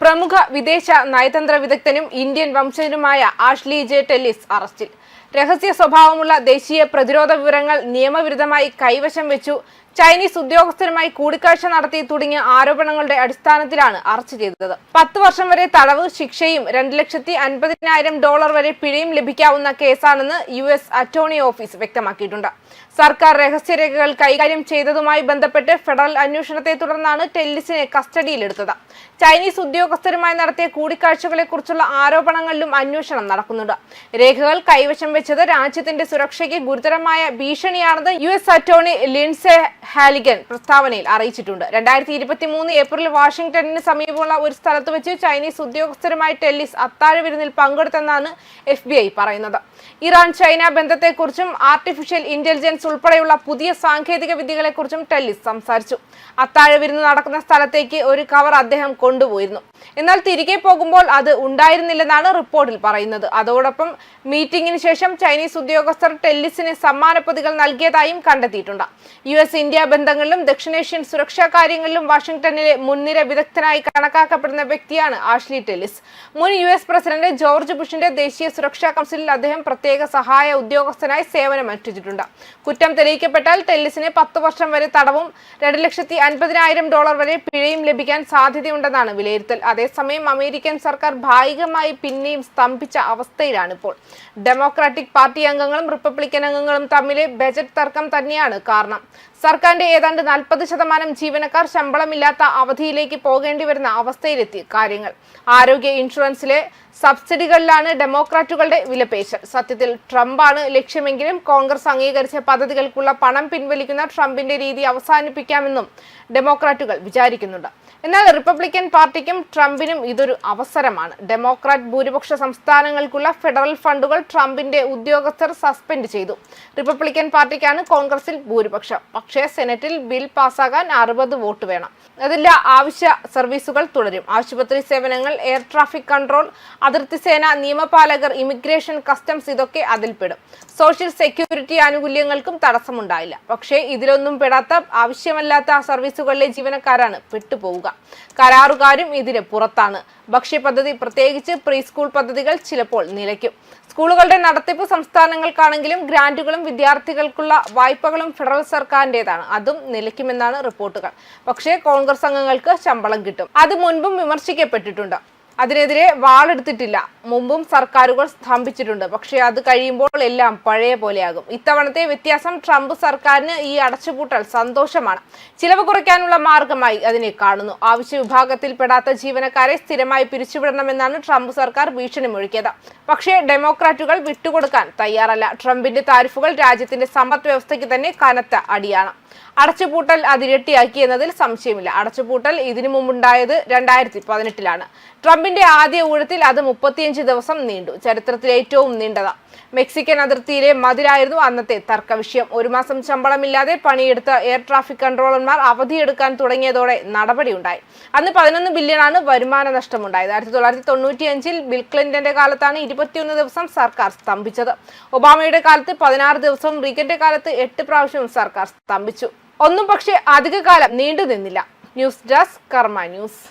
പ്രമുഖ വിദേശ നയതന്ത്ര വിദഗ്ധനും ഇന്ത്യൻ വംശജനുമായ ആഷ്ലി ജെ ടെല്ലിസ് അറസ്റ്റിൽ. രഹസ്യ സ്വഭാവമുള്ള ദേശീയ പ്രതിരോധ വിവരങ്ങൾ നിയമവിരുദ്ധമായി കൈവശം വെച്ചു ചൈനീസ് ഉദ്യോഗസ്ഥരുമായി കൂടിക്കാഴ്ച നടത്തി തുടങ്ങിയ ആരോപണങ്ങളുടെ അടിസ്ഥാനത്തിലാണ് അറസ്റ്റ് ചെയ്തത്. 10 വർഷം വരെ തടവ് ശിക്ഷയും $2,50,000 വരെ പിഴയും ലഭിക്കാവുന്ന കേസാണെന്ന് US അറ്റോർണി ഓഫീസ് വ്യക്തമാക്കിയിട്ടുണ്ട്. സർക്കാർ രഹസ്യരേഖകൾ കൈകാര്യം ചെയ്തതുമായി ബന്ധപ്പെട്ട് ഫെഡറൽ അന്വേഷണത്തെ തുടർന്നാണ് ടെല്ലിസിനെ കസ്റ്റഡിയിലെടുത്തത്. ചൈനീസ് ഉദ്യോഗസ്ഥരുമായി നടത്തിയ കൂടിക്കാഴ്ചകളെക്കുറിച്ചുള്ള ആരോപണങ്ങളിലും അന്വേഷണം നടക്കുന്നുണ്ട്. രേഖകൾ കൈവശം വെച്ചത് രാജ്യത്തിന്റെ സുരക്ഷയ്ക്ക് ഗുരുതരമായ ഭീഷണിയാണെന്ന് US അറ്റോർണി ലിൻഡ്സെ ഹാലിഗൻ പ്രസ്താവനയിൽ അറിയിച്ചിട്ടുണ്ട്. 2023 ഏപ്രിൽ വാഷിംഗ്ടണിന് സമീപമുള്ള ഒരു സ്ഥലത്ത് വെച്ച് ചൈനീസ് ഉദ്യോഗസ്ഥരുമായി ടെല്ലിസ് അത്താഴ വിരുന്നിൽ പങ്കെടുത്തെന്നാണ് FBI പറയുന്നത്. ഇറാൻ ചൈന ബന്ധത്തെക്കുറിച്ചും ആർട്ടിഫിഷ്യൽ ഇന്റലിജൻസ് ഉൾപ്പെടെയുള്ള പുതിയ സാങ്കേതിക വിദ്യകളെക്കുറിച്ചും ടെല്ലിസ് സംസാരിച്ചു. അത്താഴ വിരുന്ന് നടക്കുന്ന സ്ഥലത്തേക്ക് ഒരു കവർ അദ്ദേഹം കൊണ്ടുപോയിരുന്നു. എന്നാൽ തിരികെ പോകുമ്പോൾ അത് ഉണ്ടായിരുന്നില്ലെന്നാണ് റിപ്പോർട്ടിൽ പറയുന്നത്. അതോടൊപ്പം മീറ്റിംഗിന് ശേഷം ചൈനീസ് ഉദ്യോഗസ്ഥർ ടെല്ലിസിന് സമ്മാനപ്പൊതികൾ നൽകിയതായും കണ്ടെത്തിയിട്ടുണ്ട്. US ഇന്ത്യ ബന്ധങ്ങളിലും ദക്ഷിണേഷ്യൻ സുരക്ഷാ കാര്യങ്ങളിലും വാഷിംഗ്ടണിലെ മുൻനിര വിദഗ്ധനായി കണക്കാക്കപ്പെടുന്ന വ്യക്തിയാണ് ആഷ്ലി ടെല്ലിസ്. മുൻ US പ്രസിഡന്റ് ജോർജ് ബുഷിന്റെ ദേശീയ സുരക്ഷാ കൗൺസിലിൽ അദ്ദേഹം പ്രത്യേക സഹായ ഉദ്യോഗസ്ഥനായി സേവനമനുഷ്ഠിച്ചിട്ടുണ്ട്. കുറ്റം തെളിയിക്കപ്പെട്ടാൽ ടെല്ലിസിന് 10 വർഷം വരെ തടവും $2,50,000 വരെ പിഴയും ലഭിക്കാൻ സാധ്യതയുണ്ടെന്നാണ് വിലയിരുത്തൽ. അതേസമയം അമേരിക്കൻ സർക്കാർ ഭാഗികമായി പിന്നെയും സ്തംഭിച്ച അവസ്ഥയിലാണിപ്പോൾ. ഡെമോക്രാറ്റിക് പാർട്ടി അംഗങ്ങളും റിപ്പബ്ലിക്കൻ അംഗങ്ങളും തമ്മിലെ ബജറ്റ് തർക്കം തന്നെയാണ് കാരണം. സർക്കാരിന്റെ ഏതാണ്ട് 40% ജീവനക്കാർ ശമ്പളമില്ലാത്ത അവധിയിലേക്ക് പോകേണ്ടി വരുന്ന അവസ്ഥയിലെത്തി കാര്യങ്ങൾ. ആരോഗ്യ ഇൻഷുറൻസിലെ സബ്സിഡികളിലാണ് ഡെമോക്രാറ്റുകളുടെ വിലപേശൽ. സത്യത്തിൽ ട്രംപാണ് ലക്ഷ്യമെങ്കിലും കോൺഗ്രസ് അംഗീകരിച്ച പദ്ധതികൾക്കുള്ള പണം പിൻവലിക്കുന്ന ട്രംപിന്റെ രീതി അവസാനിപ്പിക്കാമെന്നും ഡെമോക്രാറ്റുകൾ വിചാരിക്കുന്നുണ്ട്. എന്നാൽ റിപ്പബ്ലിക്കൻ പാർട്ടിക്കും ട്രംപിനും ഇതൊരു അവസരമാണ്. ഡെമോക്രാറ്റ് ഭൂരിപക്ഷ സംസ്ഥാനങ്ങൾക്കുള്ള ഫെഡറൽ ഫണ്ടുകൾ ട്രംപിന്റെ ഉദ്യോഗസ്ഥർ സസ്പെൻഡ് ചെയ്തു. റിപ്പബ്ലിക്കൻ പാർട്ടിക്കാണ് കോൺഗ്രസിൽ ഭൂരിപക്ഷം. പക്ഷേ സെനറ്റിൽ ബിൽ പാസ്സാകാൻ 60 വോട്ട് വേണം. അതിന്റെ ആവശ്യ സർവീസുകൾ തുടരും. ആശുപത്രി സേവനങ്ങൾ, എയർ ട്രാഫിക് കൺട്രോൾ, അതിർത്തി സേന, നിയമപാലകർ, ഇമിഗ്രേഷൻ, കസ്റ്റംസ് ഇതൊക്കെ അതിൽപ്പെടും. Social security ആനുകൂല്യങ്ങൾക്കും തടസ്സമുണ്ടായില്ല. പക്ഷേ ഇതിലൊന്നും പെടാത്ത ആവശ്യമല്ലാത്ത സർവീസുകളിലെ ജീവനക്കാരാണ് പെട്ടുപോവുക. കരാറുകാരും ഇതിന് പുറത്താണ്. ഭക്ഷ്യപദ്ധതി, പ്രത്യേകിച്ച് പ്രീ സ്കൂൾ പദ്ധതികൾ ചിലപ്പോൾ നിലയ്ക്കും. സ്കൂളുകളുടെ നടത്തിപ്പ് സംസ്ഥാനങ്ങൾക്കാണെങ്കിലും ഗ്രാന്റുകളും വിദ്യാർത്ഥികൾക്കുള്ള വായ്പകളും ഫെഡറൽ സർക്കാരിന്റേതാണ്. അതും നിലയ്ക്കുമെന്നാണ് റിപ്പോർട്ടുകൾ. പക്ഷേ കോൺഗ്രസ് അംഗങ്ങൾക്ക് ശമ്പളം കിട്ടും. അത് മുൻപും വിമർശിക്കപ്പെട്ടിട്ടുണ്ട്. അതിനെതിരെ വാളെടുത്തിട്ടില്ല. മുമ്പും സർക്കാരുകൾ സ്തംഭിച്ചിട്ടുണ്ട്. പക്ഷേ അത് കഴിയുമ്പോൾ എല്ലാം പഴയ പോലെയാകും. ഇത്തവണത്തെ വ്യത്യാസം ട്രംപ് സർക്കാരിന് ഈ അടച്ചുപൂട്ടൽ സന്തോഷമാണ്. ചിലവ് കുറയ്ക്കാനുള്ള മാർഗമായി അതിനെ കാണുന്നു. ആവശ്യ വിഭാഗത്തിൽപ്പെടാത്ത ജീവനക്കാരെ സ്ഥിരമായി പിരിച്ചുവിടണമെന്നാണ് ട്രംപ് സർക്കാർ ഭീഷണി മുഴക്കിയത്. പക്ഷേ ഡെമോക്രാറ്റുകൾ വിട്ടുകൊടുക്കാൻ തയ്യാറല്ല. ട്രംപിന്റെ താരിഫുകൾ രാജ്യത്തിന്റെ സമ്പദ് വ്യവസ്ഥയ്ക്ക് തന്നെ കനത്ത അടിയാണ്. അടച്ചുപൂട്ടൽ അതിരട്ടിയാക്കി എന്നതിൽ സംശയമില്ല. അടച്ചുപൂട്ടൽ ഇതിനു മുമ്പുണ്ടായത് 2018-ലാണ്. ട്രംപിന്റെ ആദ്യ ഊഴത്തിൽ അത് 35 ദിവസം നീണ്ടു. ചരിത്രത്തിലെ ഏറ്റവും നീണ്ടത്. മെക്സിക്കൻ അതിർത്തിയിലെ മതിലായിരുന്നു അന്നത്തെ തർക്ക വിഷയം. 1 മാസം ശമ്പളമില്ലാതെ പണിയെടുത്ത എയർ ട്രാഫിക് കൺട്രോളർമാർ അവധിയെടുക്കാൻ തുടങ്ങിയതോടെ നടപടിയുണ്ടായി. അന്ന് 11 ബില്യണാണ് വരുമാന നഷ്ടമുണ്ടായത്. 1995-ൽ ബിൽ ക്ലിന്റന്റെ കാലത്താണ് 21 ദിവസം സർക്കാർ സ്തംഭിച്ചത്. ഒബാമയുടെ കാലത്ത് 16 ദിവസവും റീഗന്റെ കാലത്ത് 8 പ്രാവശ്യവും സർക്കാർ സ്തംഭിച്ചു. ഒന്നും പക്ഷേ അധികകാലം നീണ്ടു നിന്നില്ല. ന്യൂസ് ഡെസ്ക് കർമ്മ ന്യൂസ്.